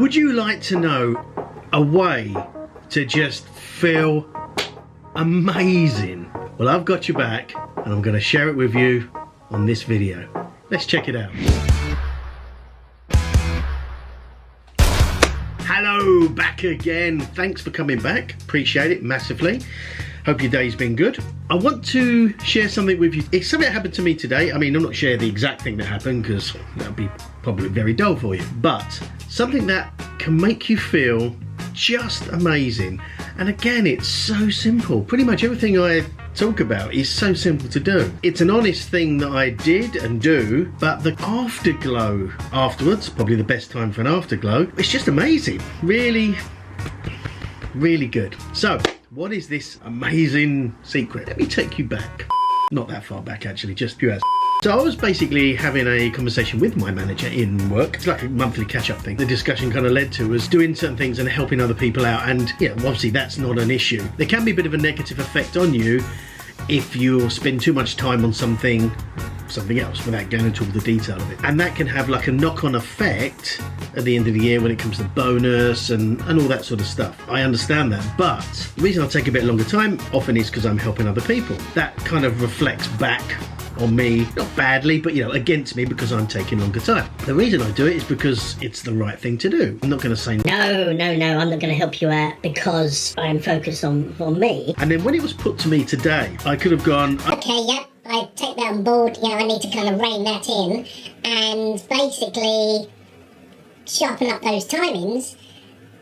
Would you like to know a way to just feel amazing? Well, I've got your back and I'm going to share it with you on this video. Let's check it out. Hello, back again. Thanks for coming back. Appreciate it massively. Hope your day's been good. I want to share something with you. It's something that happened to me today. I mean, I'm not sharing the exact thing that happened because that would be probably very dull for you. But something that can make you feel just amazing. And again, it's so simple. Pretty much everything I talk about is so simple to do. It's an honest thing that I did and do, but the afterglow afterwards, probably the best time for an afterglow, it's just amazing. Really, really good. So, what is this amazing secret? Let me take you back. Not that far back actually, just a few hours. So I was basically having a conversation with my manager in work. It's like a monthly catch-up thing. The discussion kind of led to was doing certain things and helping other people out. And yeah, obviously that's not an issue. There can be a bit of a negative effect on you if you spend too much time on something else without going into all the detail of it. And that can have like a knock-on effect at the end of the year when it comes to bonus and all that sort of stuff. I understand that, but the reason I take a bit longer time often is because I'm helping other people. That kind of reflects back on me, not badly, but you know, against me because I'm taking longer time. The reason I do it is because it's the right thing to do. I'm not going to say no, I'm not going to help you out because I'm focused on me. And then when it was put to me today, I could have gone, okay, yep, I take that on board, you know, I need to kind of rein that in and basically sharpen up those timings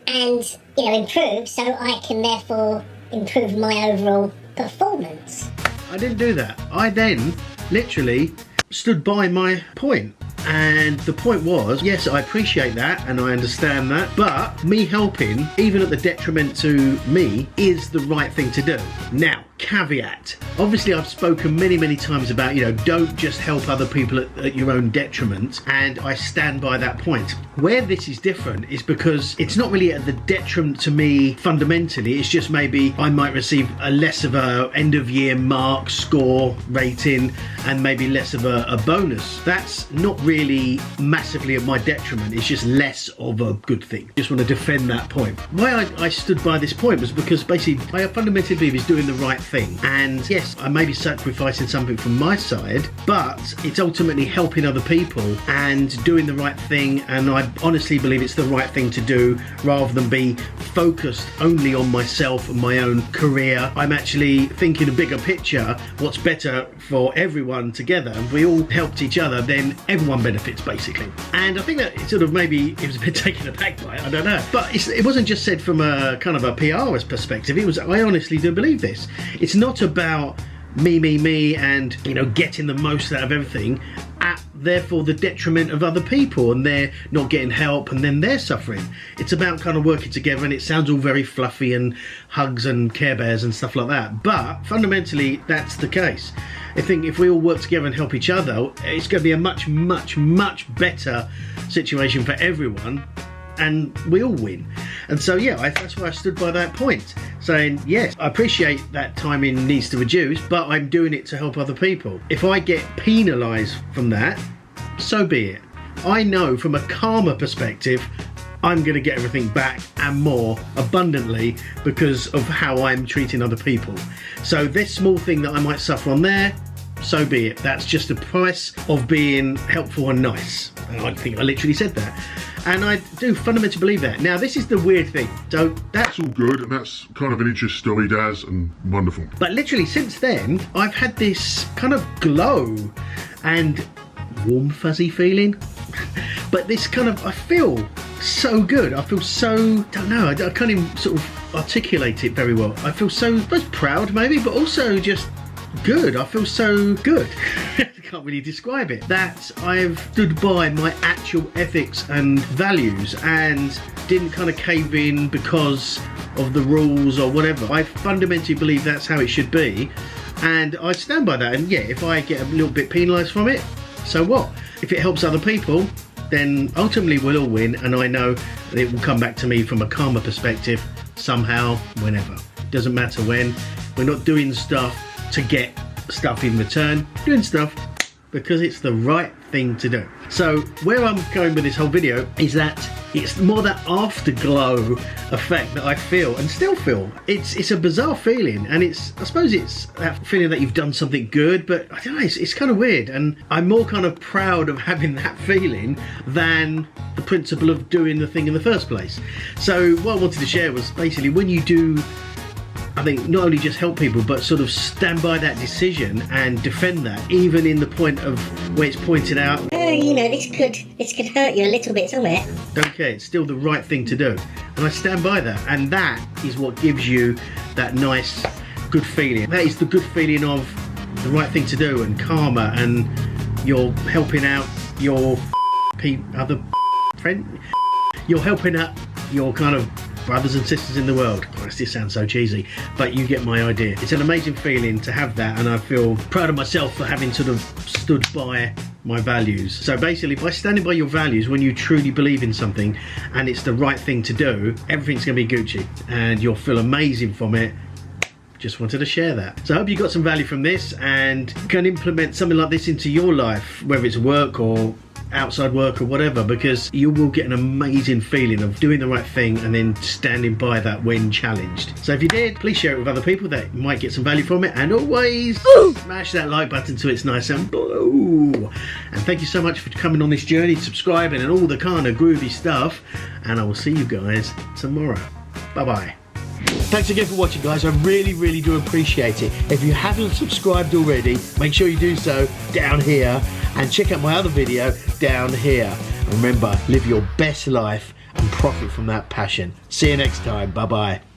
and, you know, improve so I can therefore improve my overall performance. I didn't do that. I then literally stood by my point. And the point was, yes, I appreciate that and I understand that, but me helping, even at the detriment to me, is the right thing to do. Now, caveat. Obviously, I've spoken many times about, you know, don't just help other people at your own detriment, and I stand by that point. Where this is different is because it's not really at the detriment to me fundamentally, it's just maybe I might receive a less of a end of year mark, score, rating, and maybe less of a bonus. That's not really massively at my detriment, it's just less of a good thing. Just want to defend that point. Why I stood by this point was because basically I fundamentally believe he's doing the right thing. And yes, I may be sacrificing something from my side, but it's ultimately helping other people and doing the right thing, and I honestly believe it's the right thing to do rather than be focused only on myself and my own career. I'm actually thinking a bigger picture, what's better for everyone together. If we all helped each other, then everyone benefits basically. And I think that it sort of maybe it was a bit taken aback by it, I don't know. But it wasn't just said from a kind of a PR's perspective, it was, I honestly do believe this. It's not about me and, you know, getting the most out of everything at therefore the detriment of other people and they're not getting help and then they're suffering. It's about kind of working together, and it sounds all very fluffy and hugs and care bears and stuff like that, but fundamentally that's the case. I think if we all work together and help each other, it's going to be a much better situation for everyone, and we all win. And so yeah, that's why I stood by that point, saying yes, I appreciate that timing needs to reduce, but I'm doing it to help other people. If I get penalised from that, so be it. I know from a karma perspective I'm going to get everything back and more abundantly because of how I'm treating other people. So this small thing that I might suffer on there, so be it. That's just the price of being helpful and nice. And I think I literally said that. And I do fundamentally believe that. Now, this is the weird thing. So that's all good, and that's kind of an interest still he does, and wonderful. But literally since then, I've had this kind of glow and warm, fuzzy feeling. But this kind of, I feel so good. I feel so, don't know, I can't even sort of articulate it very well. I feel so proud maybe, but also just good. I feel so good. Can't really describe it. That I've stood by my actual ethics and values and didn't kind of cave in because of the rules or whatever. I fundamentally believe that's how it should be, and I stand by that. And yeah, if I get a little bit penalised from it, so what? If it helps other people, then ultimately we'll all win, and I know that it will come back to me from a karma perspective somehow, whenever. Doesn't matter when. We're not doing stuff to get stuff in return, doing stuff because it's the right thing to do. So where I'm going with this whole video is that It's more that afterglow effect that I feel and still feel. It's a bizarre feeling, and I suppose it's that feeling that you've done something good, but I don't know, it's kind of weird, and I'm more kind of proud of having that feeling than the principle of doing the thing in the first place. So what I wanted to share was basically when you do, I think, not only just help people, but sort of stand by that decision and defend that, even in the point of where it's pointed out. You know, this could hurt you a little bit, somewhere. Don't care, it's still the right thing to do. And I stand by that. And that is what gives you that nice, good feeling. That is the good feeling of the right thing to do and karma, and you're helping out your other friend. You're helping out your kind of brothers and sisters in the world. Christ, this sounds so cheesy, but you get my idea. It's an amazing feeling to have that, and I feel proud of myself for having sort of stood by my values. So basically, by standing by your values, when you truly believe in something and it's the right thing to do, everything's gonna be Gucci and you'll feel amazing from it. Just wanted to share that. So I hope you got some value from this and can implement something like this into your life, whether it's work or outside work or whatever, because you will get an amazing feeling of doing the right thing and then standing by that when challenged. So if you did, please share it with other people that might get some value from it, and always smash that like button so it's nice and blue. And thank you so much for coming on this journey, subscribing and all the kind of groovy stuff, and I will see you guys tomorrow. Bye bye. Thanks again for watching, guys. I really do appreciate it. If you haven't subscribed already, make sure you do so down here, and check out my other video down here. And remember, live your best life and profit from that passion. See you next time. Bye bye.